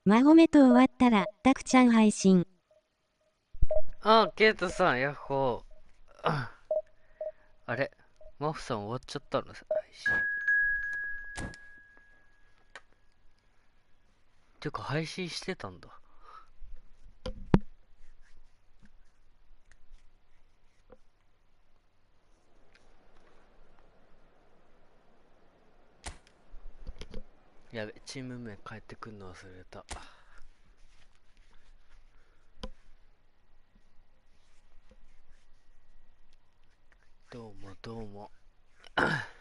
マホメト終わったら、タクちゃん配信。あ、ケイトさん、ヤッホー。あれ、マフさん終わっちゃったの配信。てか、配信してたんだ。やべ、チーム名変えてくんの忘れた。どうもどうも。はぁ。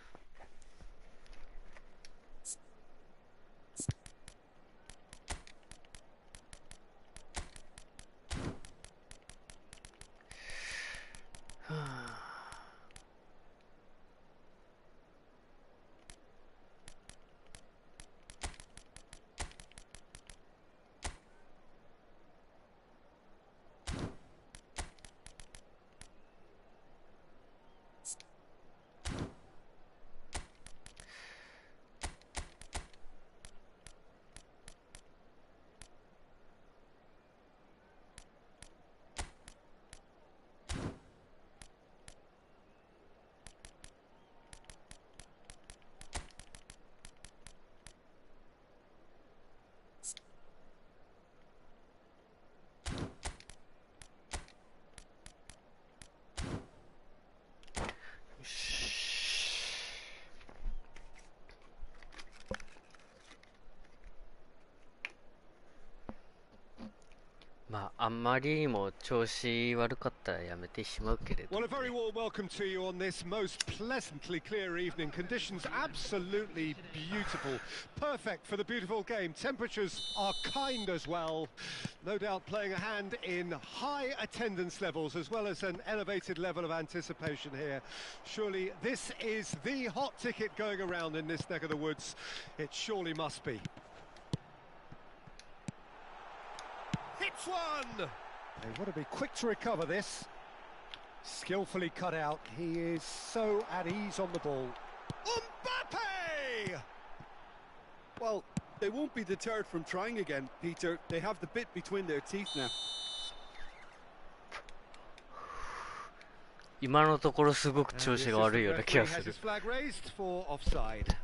まあ、あんまりにも調子悪かったらやめてしまうけれど Well, ね。a very warm welcome to you on this most pleasantly clear evening. Conditions absolutely beautiful. Perfect for the beautiful game. Temperatures are kind as well. No doubt playing a hand in high attendance levels as well as an elevated level of anticipation here. Surely this is the hot ticket going around in this neck of the woods. It surely must be. Hits one! They want to be quick to recover this. Skillfully cut out. He is so at ease on the ball. Mbappe! Well, they won't be deterred from trying again, Peter. They have the bit between their teeth now. 今のところすごく調子が悪いような気がする。Flag raised for offside.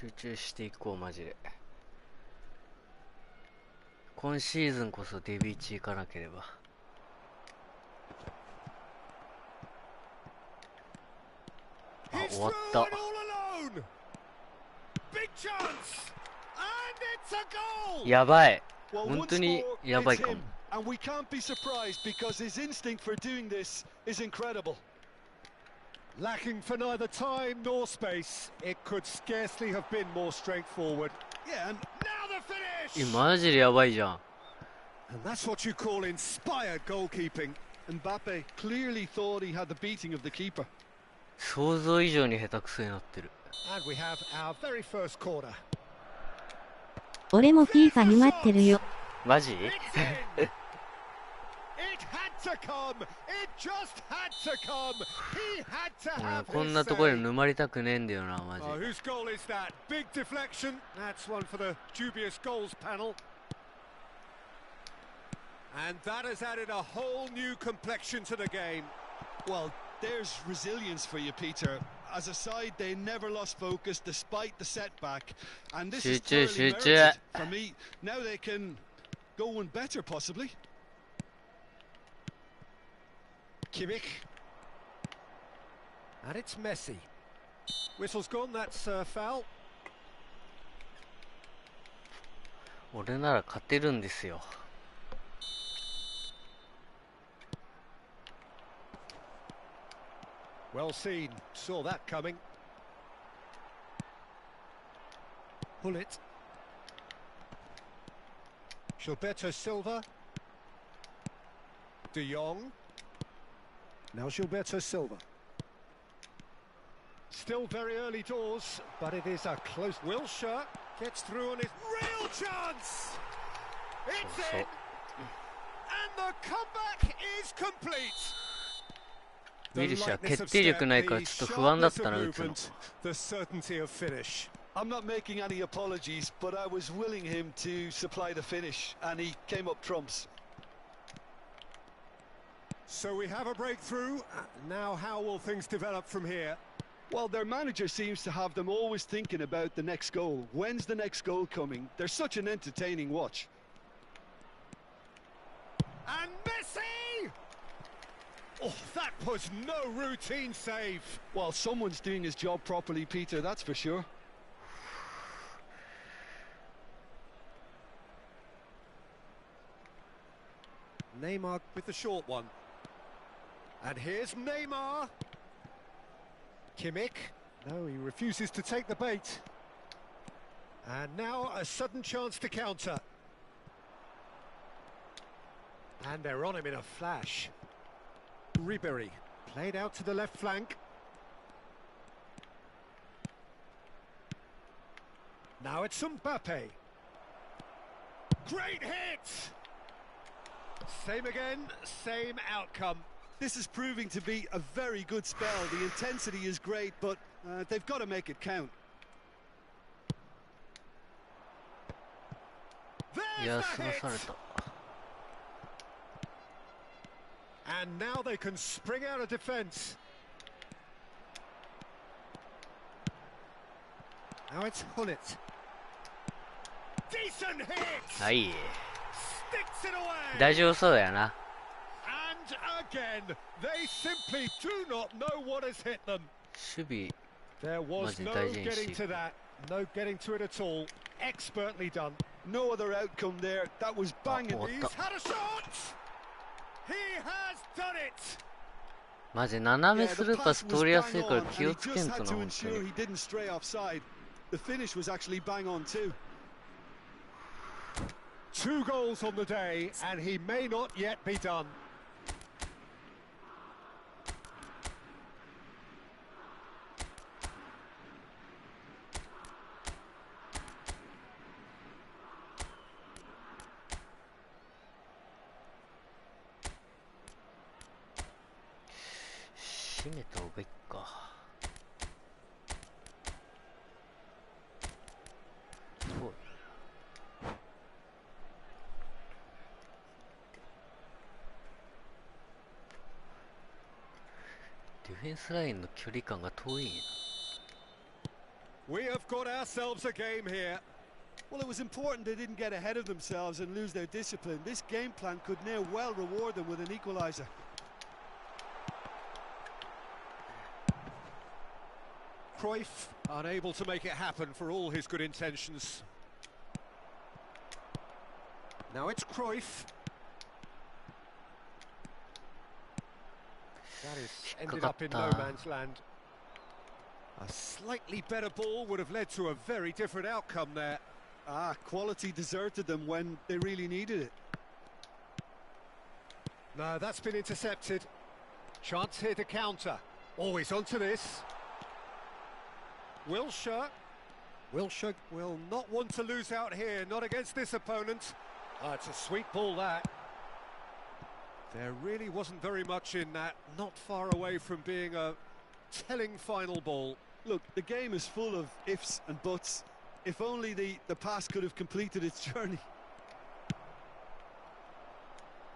集中していこうマジで。今シーズンこそデビーチ行かなければ。あ、終わった。やばい。本当にやばいかも。And we can't be surprised because his instinct for doing this is incredible. Lacking for neither time nor space, it could scarcely have been more straightforward. Yeah, and now the finish! マジでやばいじゃん。 And that's what you call inspired goalkeeping. Mbappe clearly thought he had the beating of the keeper. 想像以上に下手くそになってる。And we have our very first corner. 俺も FIFA に待ってるよ。マジこんなところで沼りたくねえんだよな、マジ。Whose goal is that? Big deflection. That's one for the dubious goals panel. And that has added a whole new complexion to the game. Well, there's resilience for you, Peter. As a side, they never lost focus despite the setback. And this is thoroughly merited for me. Now they can go one better, possibly. Kimmich. And it's Messi. Whistle's gone, that's foul. 俺なら勝てるんですよ。Well seen, saw that coming. Pull it. Gilberto Silva. De Jong. Now Gilberto Silva. Still very early doors, but it is a close... Wilshere gets through on his real chance! It's in! And the comeback is complete! ウィルシャー決定力ないからちょっと不安だったな、打つの。 the certainty of finish. I'm not making any apologies, but I was willing him to supply the finish, and he came up trumps. So we have a breakthrough. Now how will things develop from here? Well, their manager seems to have them always thinking about the next goal. When's the next goal coming? They're such an entertaining watch. And Messi! Oh, that was no routine save. Well, someone's doing his job properly, Peter, that's for sure. Neymar with the short one. And here's Neymar. Kimmich. No, he refuses to take the bait. And now a sudden chance to counter. And they're on him in a flash. Ribéry played out to the left flank. Now it's Mbappe. Great hit! Same again, same outcome. This is proving to be a very good spell. The intensity is great, but they've got to make it count. There's the hit! And now they can spring out of defence. Now it's Hullet. Decent hit! はい。 Sticks it away! 大丈夫そうやな。 And again, they simply do not know what has hit them. 守備 There was no マジ大事にして getting to that, no getting to it at all. Expertly done. No other outcome there. That was banging. What He's had a shot! He has done it! マジ斜め Yeah, ス the ルーパ pass ス was 通りや bang すいから on, 気 and を he つけん just と had な、 to 本当 ensure に。 he didn't stray offside. The finish was actually bang on too. 2 goals on the day, and he may not yet be done.閉めた方がいいか。そう。ディフェンスラインの距離感が遠いんやな。 We have got ourselves a game here. Well, it was important they didn't get ahead of themselves and lose their discipline. This game plan could near well reward them with an equaliser. Cruyff unable to make it happen for all his good intentions. Now it's Cruyff. That is ended up in no man's land. A slightly better ball would have led to a very different outcome there. Ah, quality deserted them when they really needed it. No, that's been intercepted. Chance here to counter. Always onto this. Wilshere will not want to lose out here, not against this opponent. It's a sweet ball, that. There really wasn't very much in that, not far away from being a telling final ball. Look, the game is full of ifs and buts. If only the pass could have completed its journey.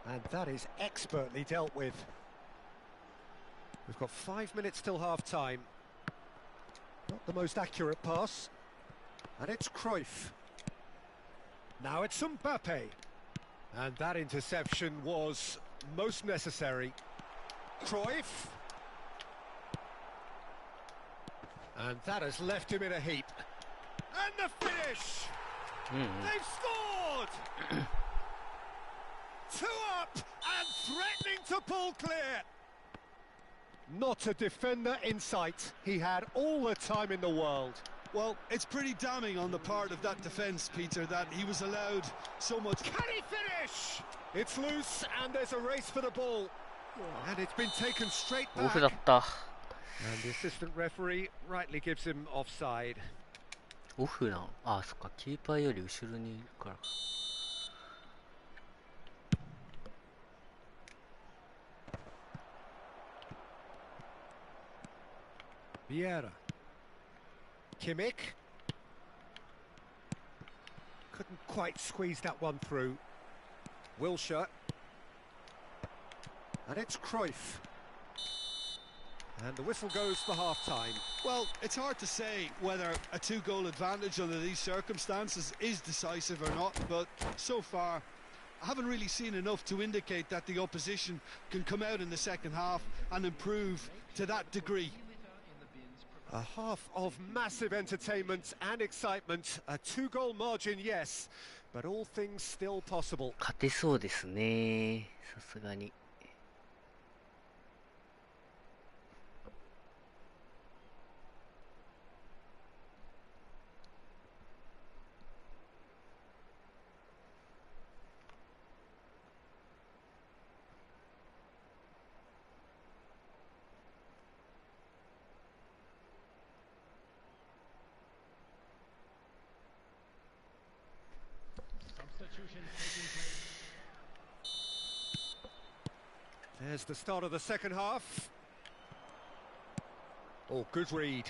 And that is expertly dealt with. We've got 5 minutes till half-time. Not the most accurate pass. And it's Cruyff. Now it's Mbappe. And that interception was most necessary. Cruyff. And that has left him in a heap. And the finish! They've scored! 2 up and threatening to pull clear. Not a defender in sight. He had all the time in the world. Well, it's pretty damning on the part of that defence, Peter, that he was allowed so much. Can he finish? It's loose and there's a race for the ball. And it's been taken straight オ back. フだった。 And the assistant referee rightly gives him offside. オフなの。あ、そっか。キーパーより後ろにいるからか。Vieira. Kimmich. Couldn't quite squeeze that one through. Wilshere. And it's Cruyff. And the whistle goes for half-time. Well, it's hard to say whether a 2-goal advantage under these circumstances is decisive or not, but so far I haven't really seen enough to indicate that the opposition can come out in the second half and improve to that degree. A half of massive entertainment and excitement. A 2-goal margin, yes, but all things still possible. 勝てそうですね。さすがに。There's the start of the second half. Oh, good read.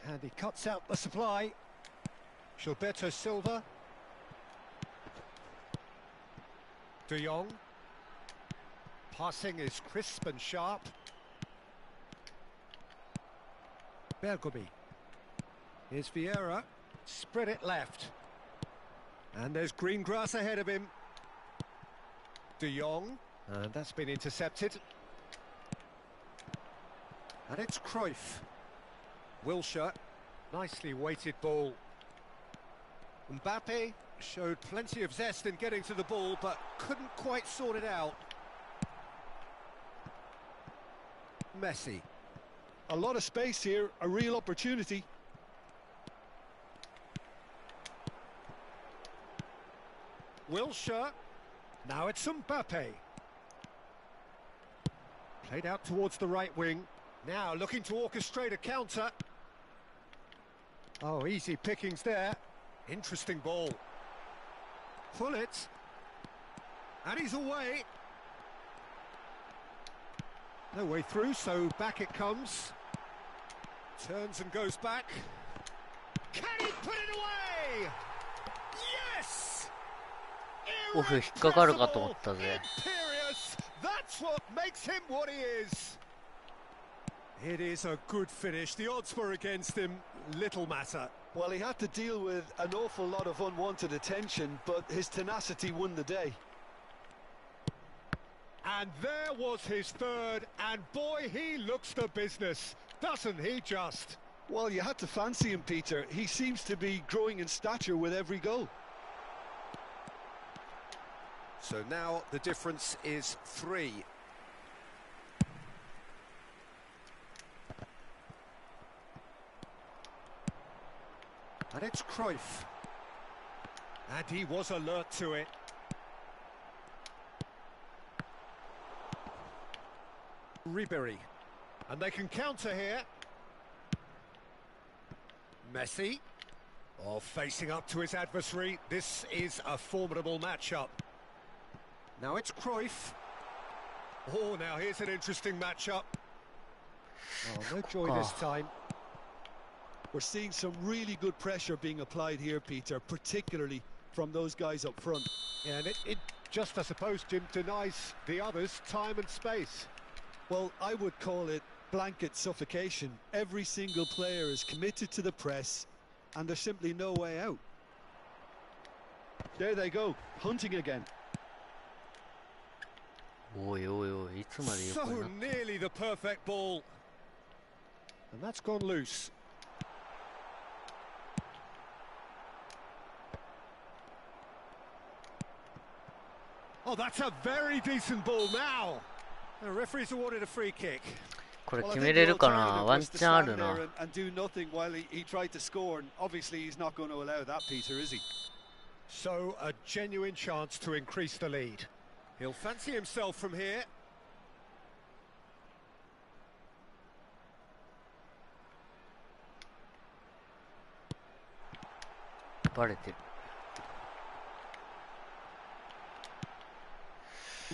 And he cuts out the supply. Gilberto Silva. De Jong. Passing is crisp and sharp. Bergomi. Here's Vieira. Spread it left. And there's green grass ahead of him. De Jong. And that's been intercepted. And it's Cruyff. Wilshere. Nicely weighted ball. Mbappe showed plenty of zest in getting to the ball, but couldn't quite sort it out. Messi. A lot of space here, a real opportunity. Wilshere. Now it's Mbappe. Played out towards the right wing. Now looking to orchestrate a counter. Oh, easy pickings there. Interesting ball. Pull it. And he's away. No way through, so back it comes. Turns and goes back. Can he put it away? Yes! オフ引っかかるかと思ったぜ。 Imperious! That's what makes him what he is. It is a good finish. The odds were against him. Little matter. Well, he had to deal with an awful lot of unwanted attention, but his tenacity won the day. And there was his third, and boy, he looks the business, doesn't he just? Well, you had to fancy him, Peter. He seems to be growing in stature with every goal. So now the difference is 3. And it's Cruyff. And he was alert to it. Ribery. And they can counter here. Messi. Oh, facing up to his adversary. This is a formidable matchup. Now it's Cruyff. Oh, now here's an interesting matchup. Oh, no joy this time. We're seeing some really good pressure being applied here, Peter, particularly from those guys up front. Yeah, and it just, I suppose, Jim, denies the others time and space. Well, I would call it blanket suffocation. Every single player is committed to the press, and there's simply no way out. There they go, hunting again. おいおいおい、いつまで横にな So って nearly the perfect ball. And that's gone loose. Oh, that's a very decent ball now. The referee's awarded a free kick. これ Well, I 決 think めれ the るかな alternative ワン was to チャンあ stand るな there and do nothing while he tried to score, and obviously he's not going to allow that, Peter, is he? So a genuine chance to increase the lead. He'll fancy himself from here. バレてる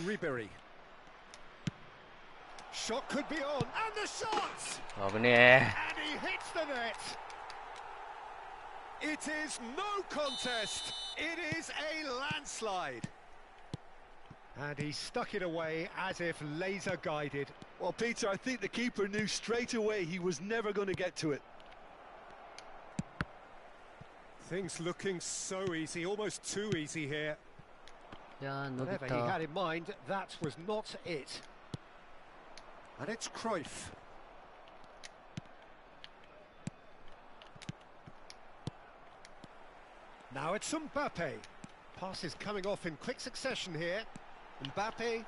Ribery. shot could be on, and the shot! 危ね And he hits the net. It is no contest. It is a landslide. And he stuck it away as if laser guided. Well, Peter, I think the keeper knew straight away he was never going to get to it. Things looking so easy, almost too easy here. え。いやー、伸び Whatever he た。 had in mind, that was not it. And it's Cruyff. Now it's Mbappe. Passes coming off in quick succession here. Mbappe,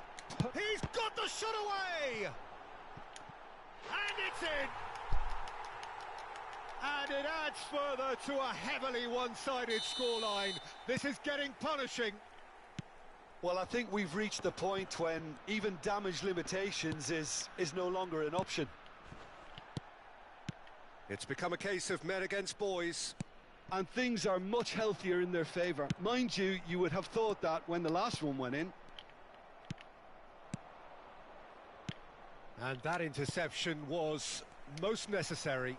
he's got the shot away! And it's in! And it adds further to a heavily one-sided scoreline. This is getting punishing. Well, I think we've reached the point when even damage limitations is no longer an option. It's become a case of men against boys. And things are much healthier in their favour. Mind you, you would have thought that when the last one went in. And that interception was most necessary.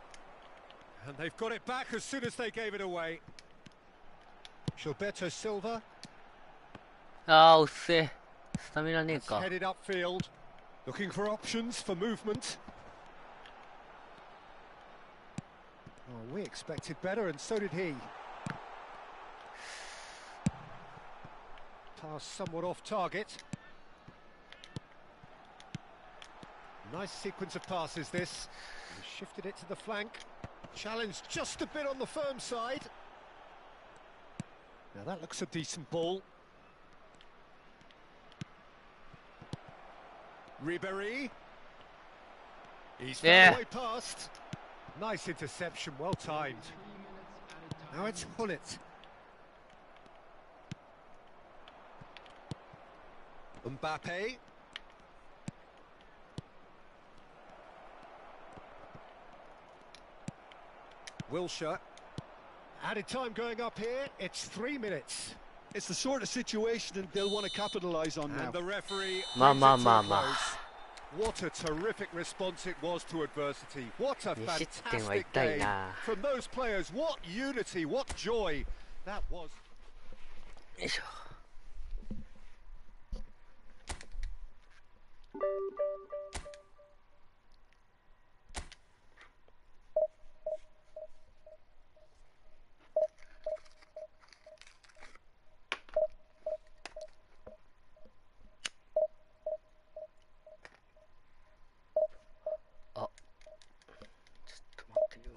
And they've got it back as soon as they gave it away. Gilberto Silva あー、うっせえ。スタミナねえ has か。 headed upfield, looking for options for movement. Oh, we expected better, and so did he. Pass somewhat off target. Nice sequence of passes this. He shifted it to the flank. Challenged just a bit on the firm side. Now that looks a decent ball. Ribéry. He's found Yeah. a way past. Nice interception, well timed. Now it's Hullet. Mbappe. Wilshere. Added time going up here. It's 3 minutes. It's the sort of situation that they'll want to capitalise on now. And the referee Ma, brings ma, it to ma, a ma. close. What a terrific response it was to adversity. What a 2失点は fantastic 痛い game な。 from those players. What unity, what joy that was. よいしょ。あ、ちょっと待ってよ。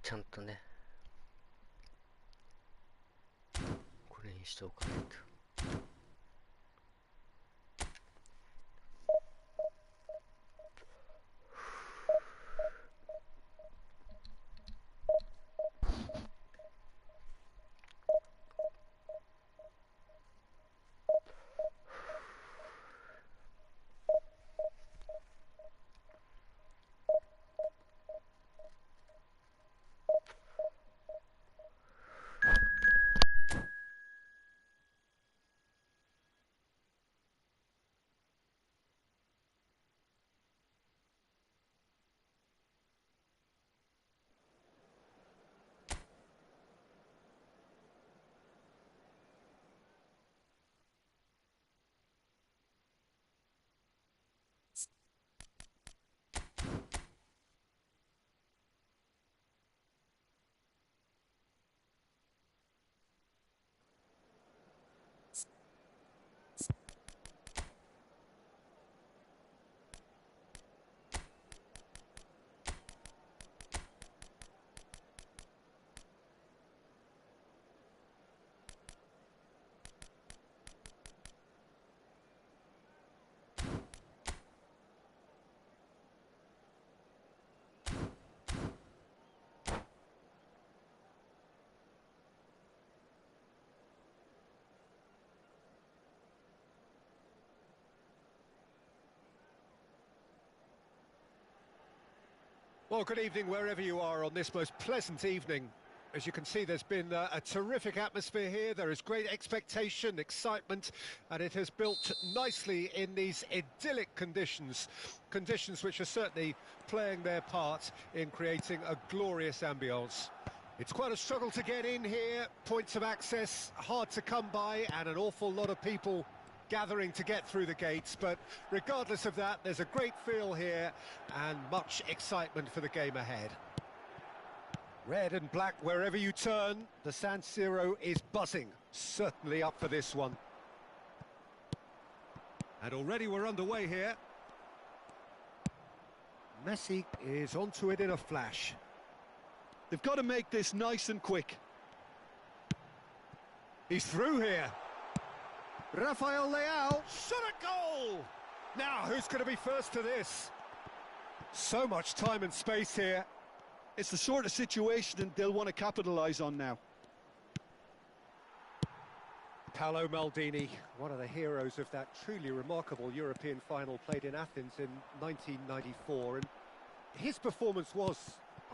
ちゃんとね、これにしておかないと。Well, good evening wherever you are on this most pleasant evening. As you can see, there's been a terrific atmosphere here. There is great expectation, excitement, and it has built nicely in these idyllic conditions. Conditions which are certainly playing their part in creating a glorious ambience. It's quite a struggle to get in here, points of access hard to come by, and an awful lot of people gathering to get through the gates, but regardless of that, there's a great feel here and much excitement for the game ahead. Red and black wherever you turn, the San Siro is buzzing, certainly up for this one. And already we're underway here. Messi is onto it in a flash. They've got to make this nice and quick. He's through here. Rafael Leao, shot a goal! Now, who's going to be first to this? So much time and space here. It's the sort of situation they'll want to capitalise on now. Paolo Maldini, one of the heroes of that truly remarkable European final played in Athens in 1994. And his performance was,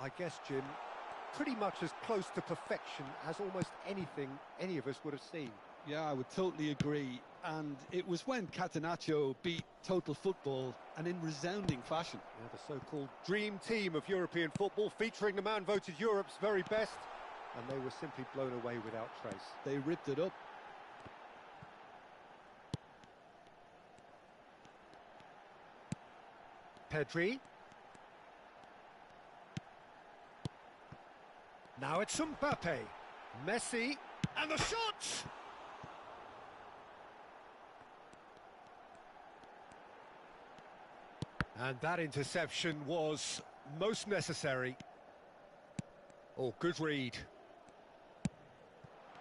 I guess, Jim, pretty much as close to perfection as almost anything any of us would have seen. Yeah, I would totally agree. And it was when Catenaccio beat Total Football, and in resounding fashion. Yeah, the so-called dream team of European football, featuring the man voted Europe's very best, and they were simply blown away without trace. They ripped it up. Pedri. Now it's Mbappe. Messi, and the shot! And that interception was most necessary. Oh, good read.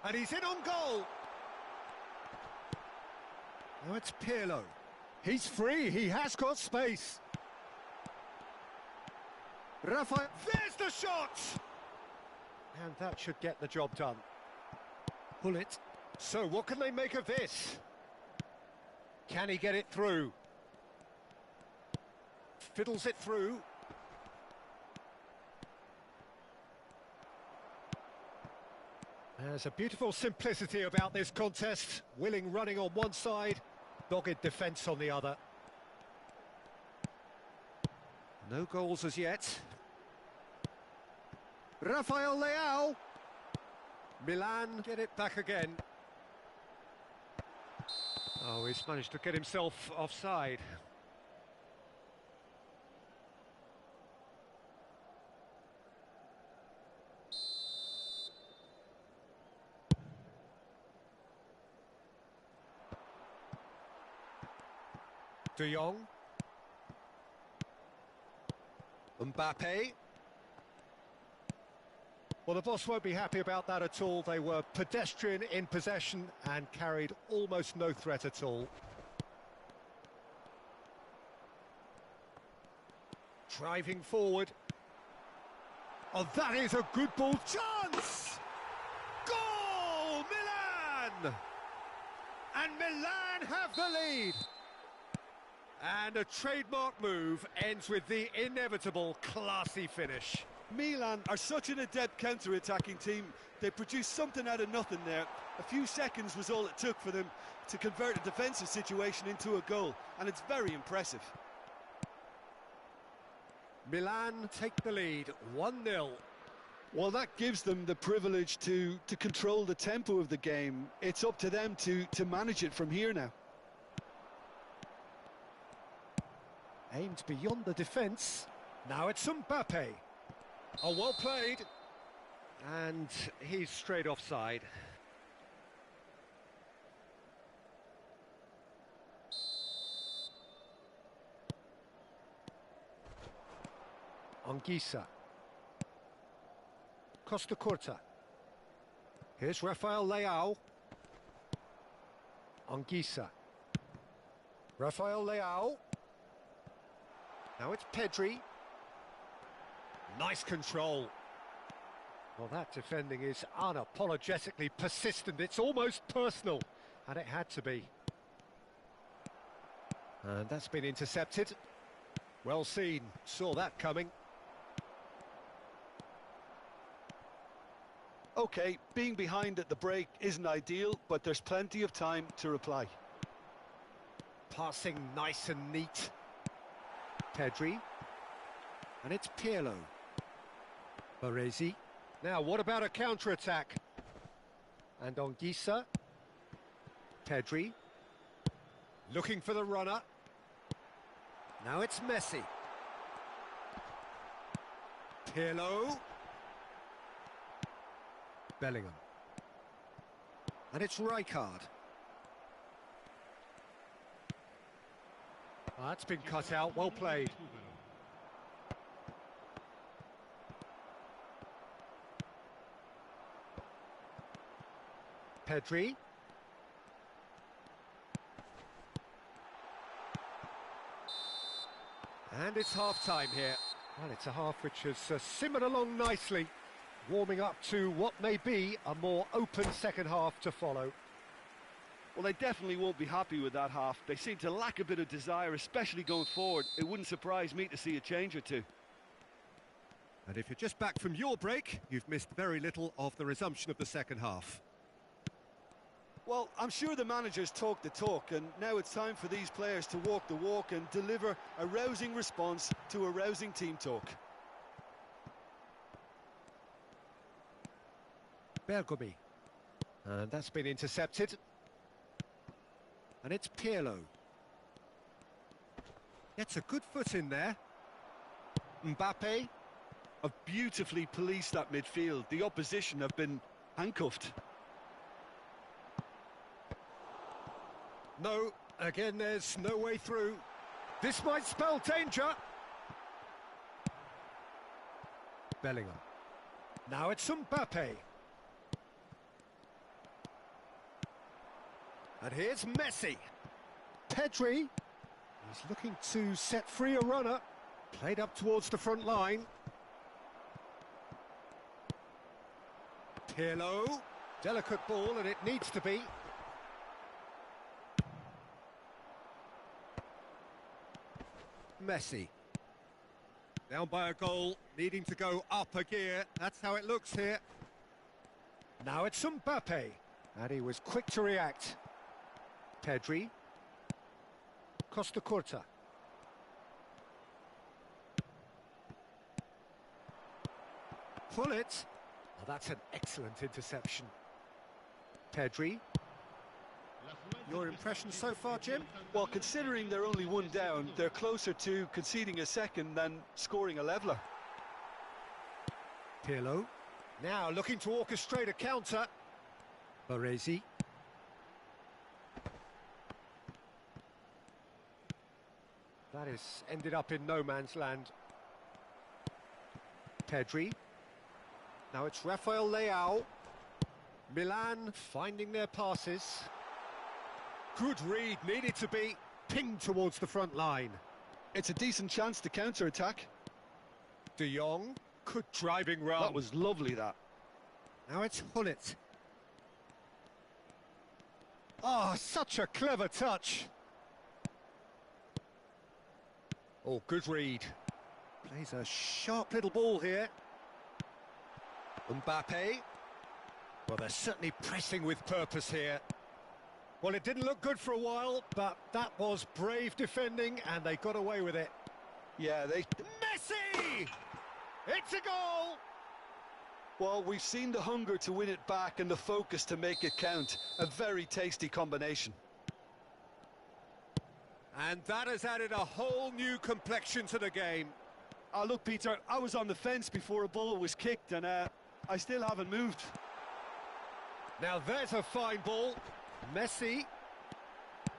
And he's in on goal. Now it's Pirlo. He's free, he has got space. Rafael, there's the shot! And that should get the job done. Pull it. So what can they make of this? Can he get it through? Fiddles it through. There's a beautiful simplicity about this contest. Willing running on one side, dogged defence on the other. No goals as yet. Rafael Leao. Milan get it back again. Oh, he's managed to get himself offside. De Jong. Mbappe. Well, the boss won't be happy about that at all. They were pedestrian in possession and carried almost no threat at all. Driving forward. Oh, that is a good ball. Chance! Goal! Milan! And Milan have the lead. And a trademark move ends with the inevitable classy finish. Milan are such an adept counter-attacking team. They produced something out of nothing there. A few seconds was all it took for them to convert a defensive situation into a goal, and it's very impressive. Milan take the lead, 1-0. Well, that gives them the privilege to control the tempo of the game. It's up to them to manage it from here now. Aimed beyond the defence. Now it's Mbappe. Oh, well played. And he's straight offside. Anguissa. Costa Curta. Here's Rafael Leao. Anguissa. Rafael Leao. Now it's Pedri. Nice control. Well, that defending is unapologetically persistent. It's almost personal, and it had to be. And that's been intercepted. Well seen. Saw that coming. Okay, being behind at the break isn't ideal, but there's plenty of time to reply. Passing nice and neat. Pedri. And it's Pirlo. Baresi. Now, what about a counter-attack? And Anguissa. Pedri. Looking for the runner. Now it's Messi. Pirlo. Bellingham. And it's Rijkaard. That's been cut out, well played. Pedri. And it's half-time here. Well, it's a half which has simmered along nicely, warming up to what may be a more open second half to follow. Well, they definitely won't be happy with that half. They seem to lack a bit of desire, especially going forward. It wouldn't surprise me to see a change or two. And if you're just back from your break, you've missed very little of the resumption of the second half. Well, I'm sure the managers talk the talk, and now it's time for these players to walk the walk and deliver a rousing response to a rousing team talk. Bergomi. And that's been intercepted. And it's Pirlo. Gets a good foot in there. Mbappe. Have beautifully policed that midfield. The opposition have been handcuffed. No, again there's no way through. This might spell danger. Bellingham. Now it's Mbappe. And here's Messi. Pedri. He's looking to set free a runner. Played up towards the front line. Pirlo. Delicate ball, and it needs to be. Messi. Down by a goal, needing to go up a gear. That's how it looks here. Now it's Mbappe. And he was quick to react. Pedri. Costa Curta. Pull it. Oh, that's an excellent interception. Pedri. Your impression so far, Jim? Well, considering they're only one down, they're closer to conceding a second than scoring a leveller. Pirlo. Now looking to orchestrate a counter. Baresi. That has ended up in no man's land. Pedri. Now it's Rafael Leao. Milan finding their passes. Good read, needed to be pinged towards the front line. It's a decent chance to counter-attack. De Jong, good driving run. That was lovely, that. Now it's Hullet. Oh, such a clever touch. Oh, good read. Plays a sharp little ball here. Mbappe. Well, they're certainly pressing with purpose here. Well, it didn't look good for a while, but that was brave defending, and they got away with it. Yeah, Messi! It's a goal! Well, we've seen the hunger to win it back and the focus to make it count. A very tasty combination. And that has added a whole new complexion to the game. Look, Peter, I was on the fence before a ball was kicked, and I still haven't moved. Now there's a fine ball. Messi.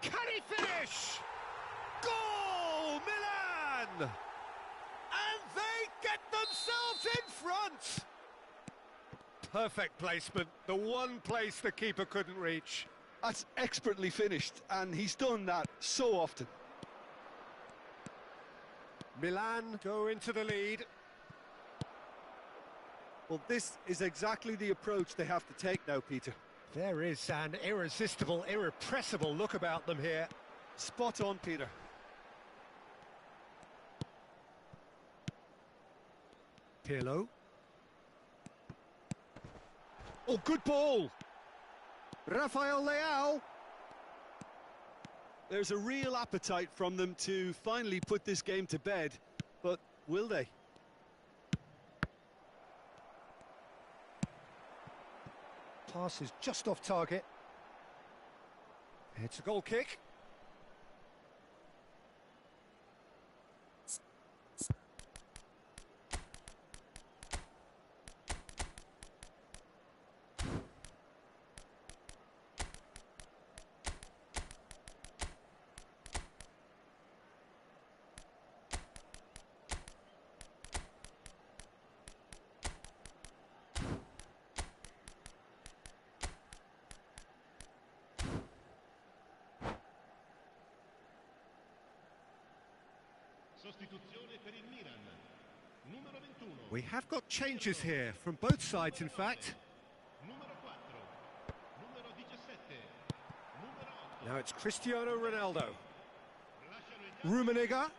Can he finish? Goal, Milan! And they get themselves in front. Perfect placement, the one place the keeper couldn't reach. That's expertly finished, and he's done that so often. Milan go into the lead. Well, this is exactly the approach they have to take now, Peter. There is an irresistible, irrepressible look about them here. Spot on, Peter. Pirlo. Oh, good ball. Rafael Leao. There's a real appetite from them to finally put this game to bed, but will they? Pass is just off target. It's a goal kick. We have got changes here from both sides, in fact. Now it's Cristiano Ronaldo. Rummenigge.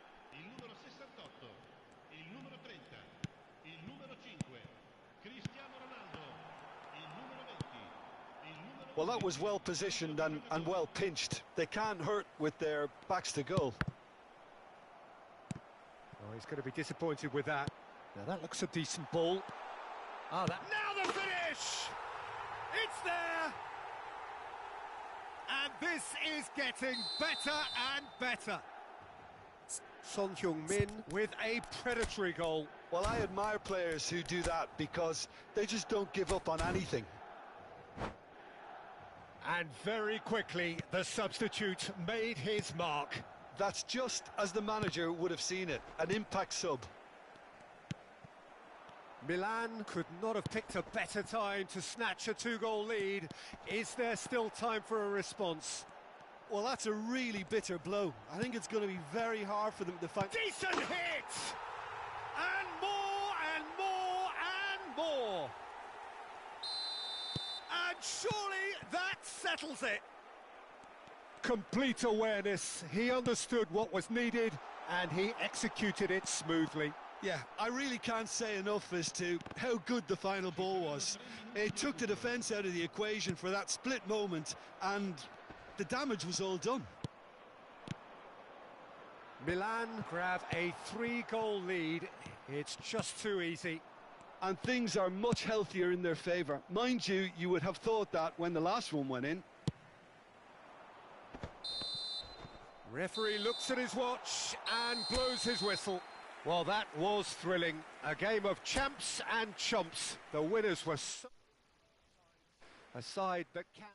Well, that was well positioned and well pinched. They can't hurt with their backs to goal. Oh, he's going to be disappointed with that. Now that looks a decent ball. Ah, that... Now the finish! It's there! And this is getting better and better. Son Heung-min with a predatory goal. Well, I admire players who do that because they just don't give up on anything. And very quickly, the substitute made his mark. That's just as the manager would have seen it, an impact sub. Milan could not have picked a better time to snatch a two-goal lead. Is there still time for a response? Well, that's a really bitter blow. I think it's going to be very hard for them to find... Decent hit! And more, and more, and more! And surely that settles it! Complete awareness. He understood what was needed, and he executed it smoothly. Yeah, I really can't say enough as to how good the final ball was. It took the defence out of the equation for that split moment, and the damage was all done. Milan grab a 3-goal lead. It's just too easy. And things are much healthier in their favour. Mind you, you would have thought that when the last one went in. Referee looks at his watch and blows his whistle. Well, that was thrilling. A game of champs and chumps. The winners were so... a side that can...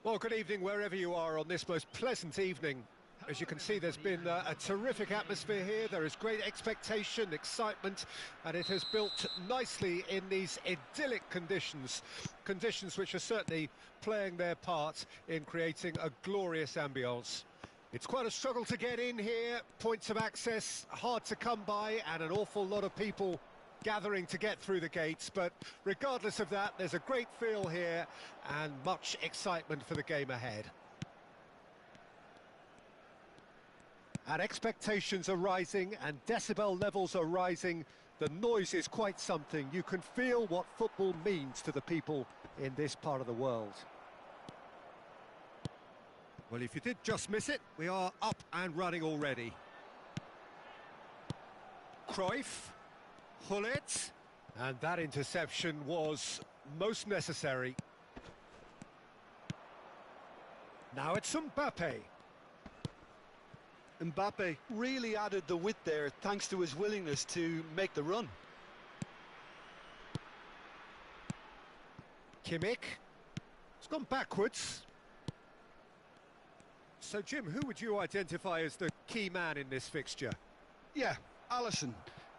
Well, good evening wherever you are on this most pleasant evening. As you can see, there's been a terrific atmosphere here. There is great expectation, excitement, and it has built nicely in these idyllic conditions. Conditions which are certainly playing their part in creating a glorious ambience. It's quite a struggle to get in here, points of access hard to come by, and an awful lot of people gathering to get through the gates, but regardless of that, there's a great feel here and much excitement for the game ahead. And expectations are rising and decibel levels are rising. The noise is quite something. You can feel what football means to the people in this part of the world. Well, if you did just miss it, we are up and running already. Cruyff. Hullet, and that interception was most necessary. Now it's Mbappe. Mbappe really added the width there thanks to his willingness to make the run. Kimmich. It's gone backwards. So, Jim, who would you identify as the key man in this fixture? Yeah, Alisson.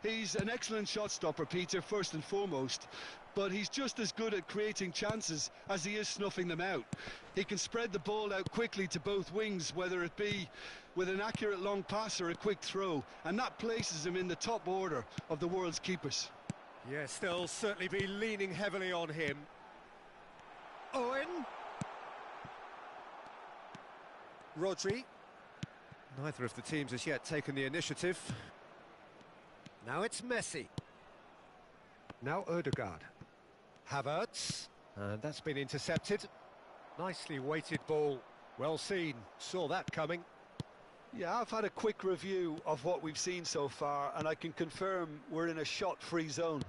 He's an excellent shot stopper, Peter, first and foremost, but he's just as good at creating chances as he is snuffing them out. He can spread the ball out quickly to both wings, whether it be with an accurate long pass or a quick throw, and that places him in the top order of the world's keepers. Yes, they'll certainly be leaning heavily on him. Owen. Rodri. Neither of the teams has yet taken the initiative. Now it's Messi. Now Odegaard. Havertz. And that's been intercepted. Nicely weighted ball. Well seen. Saw that coming. Yeah, I've had a quick review of what we've seen so far, and I can confirm we're in a shot-free zone.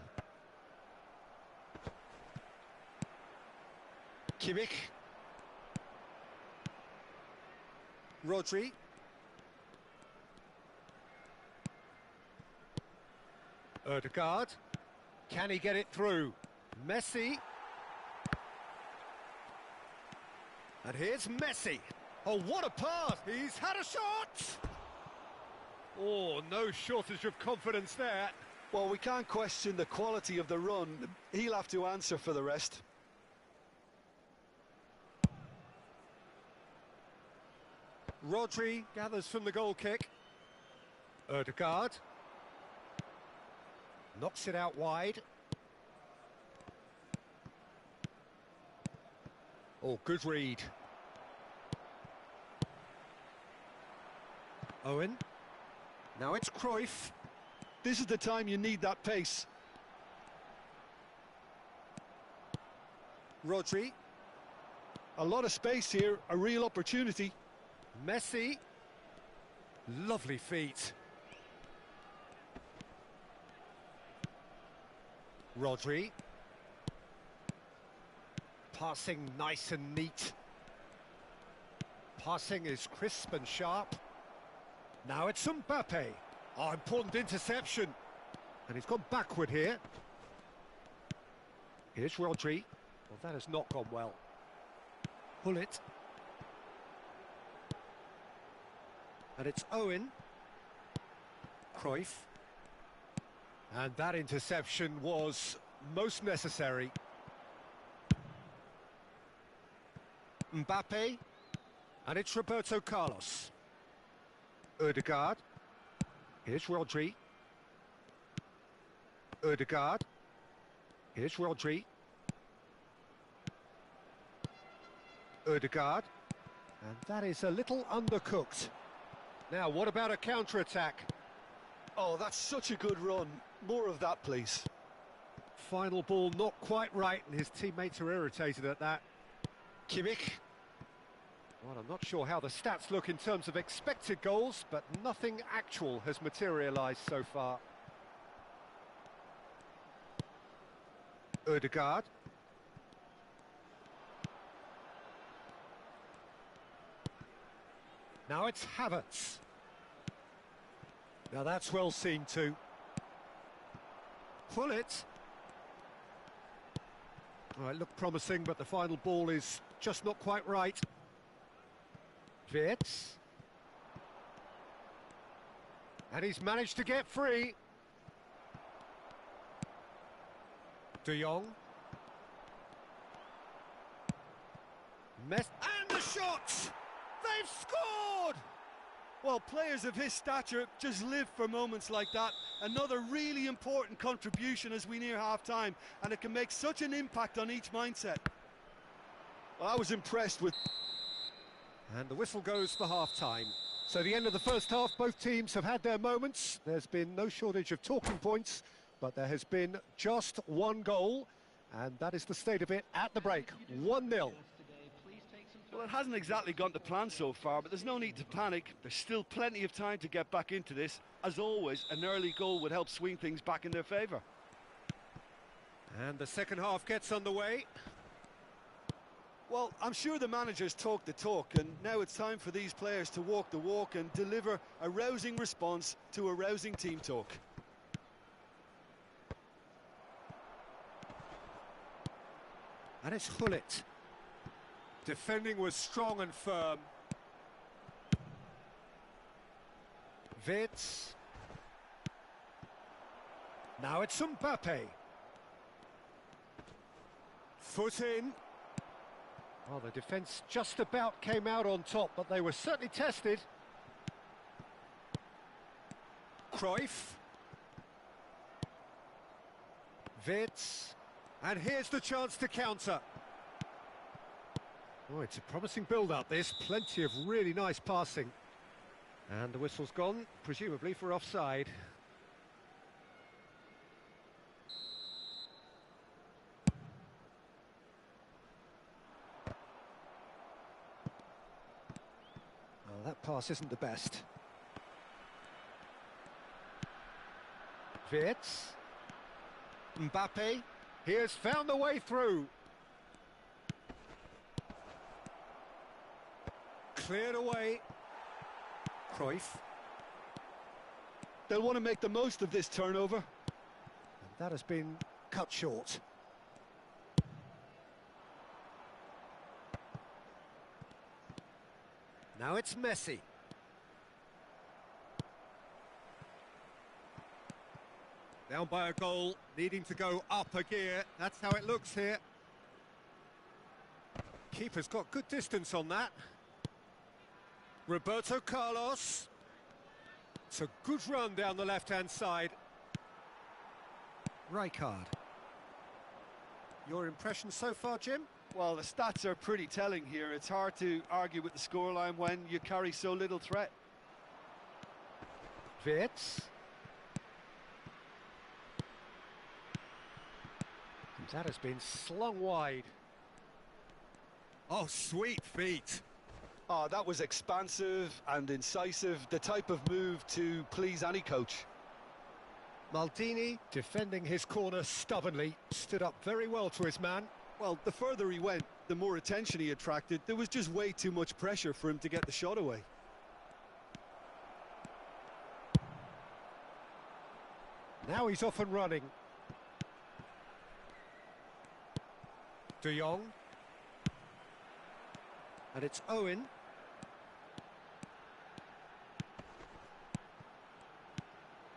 Kimmich. Rodri. Odegaard. Can he get it through? Messi. And here's Messi. Oh, what a pass! He's had a shot! Oh, no shortage of confidence there. Well, we can't question the quality of the run. He'll have to answer for the rest. Rodri gathers from the goal kick. Odegaard. Knocks it out wide. Oh, good read. Owen. Now it's Cruyff. This is the time you need that pace. Rodri. A lot of space here, a real opportunity. Messi. Lovely feet. Rodri. Passing nice and neat. Passing is crisp and sharp. Now it's Mbappe. Oh, important interception. And he's gone backward here. Here's Rodri. Well, that has not gone well. Hullet. And it's Owen. Cruyff. And that interception was most necessary. Mbappe. And it's Roberto Carlos. Odegaard. Here's Rodri. Odegaard. Here's Rodri. Odegaard. And that is a little undercooked. Now, what about a counter-attack? Oh, that's such a good run. More of that, please. Final ball not quite right, and his teammates are irritated at that. Kimmich. Well, I'm not sure how the stats look in terms of expected goals, but nothing actual has materialised so far. Odegaard. Now it's Havertz. Now that's well seen too. Hullet. Well, it looked promising, but the final ball is just not quite right. Wirtz. And he's managed to get free. De Jong. And the shot! They've scored! Well, players of his stature just live for moments like that. Another really important contribution as we near half-time, and it can make such an impact on each mindset. Well, I was impressed with... And the whistle goes for half-time. So the end of the first half, both teams have had their moments. There's been no shortage of talking points, but there has been just one goal, and that is the state of it at the break, 1-0. Well, it hasn't exactly gone to plan so far, but there's no need to panic. There's still plenty of time to get back into this. As always, an early goal would help swing things back in their favour. And the second half gets underway. Well, I'm sure the managers talk the talk, and now it's time for these players to walk the walk and deliver a rousing response to a rousing team talk. And it's Hullet. Defending was strong and firm. Wirtz. Now it's Mbappe. Foot in. Well, the defence just about came out on top, but they were certainly tested. Cruyff. Wirtz. And here's the chance to counter. Oh, it's a promising build-up, this. Plenty of really nice passing. And the whistle's gone, presumably for offside. Well, that pass isn't the best. Wirtz. Mbappe. He has found the way through. Cleared away. Cruyff. They'll want to make the most of this turnover. And that has been cut short. Now it's Messi. Down by a goal, needing to go up a gear. That's how it looks here. Keeper's got good distance on that. Roberto Carlos. It's a good run down the left-hand side. Rijkaard. Your impression so far, Jim? Well, the stats are pretty telling here. It's hard to argue with the scoreline when you carry so little threat. Wirtz. And that has been slung wide. Oh, sweet feet. Oh, that was expansive and incisive, the type of move to please any coach. Maldini, defending his corner stubbornly, stood up very well to his man. Well, the further he went, the more attention he attracted. There was just way too much pressure for him to get the shot away. Now he's off and running. De Jong. And it's Owen.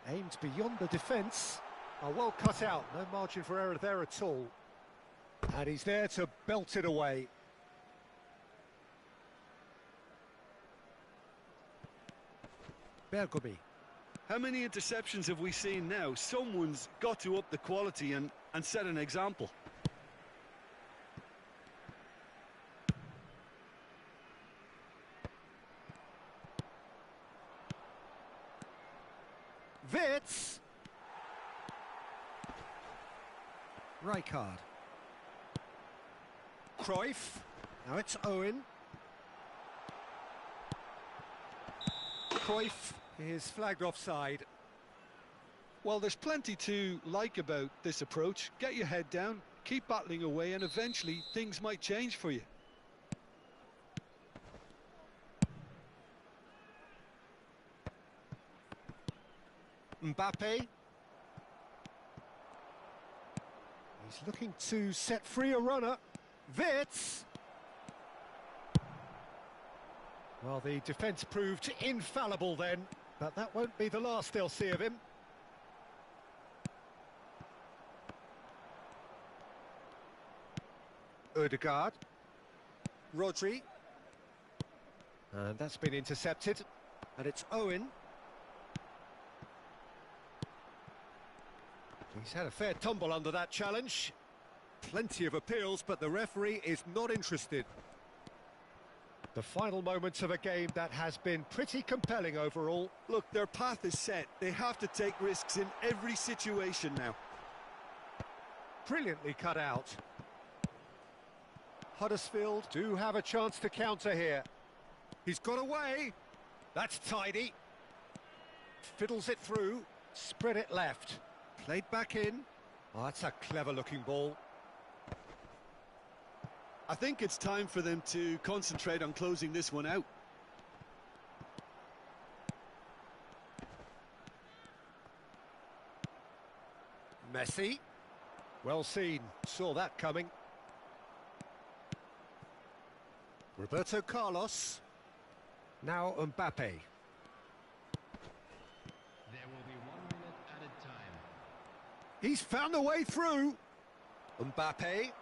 Aimed beyond the defence. Oh, well cut out, no margin for error there at all. And he's there to belt it away. Bergomi. How many interceptions have we seen now? Someone's got to up the quality and set an example. Wirtz. Rijkaard. Cruyff. Now it's Owen. Cruyff is flagged offside. Well, there's plenty to like about this approach. Get your head down, keep battling away, and eventually things might change for you. Mbappe. He's looking to set free a runner. Wits! Well, the defence proved infallible then, but that won't be the last they'll see of him. Ødegaard. Rodri. And that's been intercepted. And it's Owen. He's had a fair tumble under that challenge. Plenty of appeals, but the referee is not interested. The final moments of a game that has been pretty compelling overall. Look, their path is set. They have to take risks in every situation now. Brilliantly cut out. Huddersfield do have a chance to counter here. He's got away. That's tidy. Fiddles it through. Spread it left. Played back in. Oh, that's a clever-looking ball. I think it's time for them to concentrate on closing this one out. Messi. Well seen. Saw that coming. Roberto Carlos. Now Mbappe. There will be 1 minute at a time. He's found a way through. Mbappe.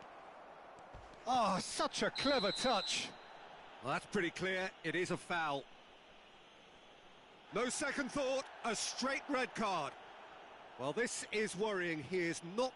Oh, such a clever touch. Well, that's pretty clear. It is a foul. No second thought, a straight red card. Well, this is worrying. He is not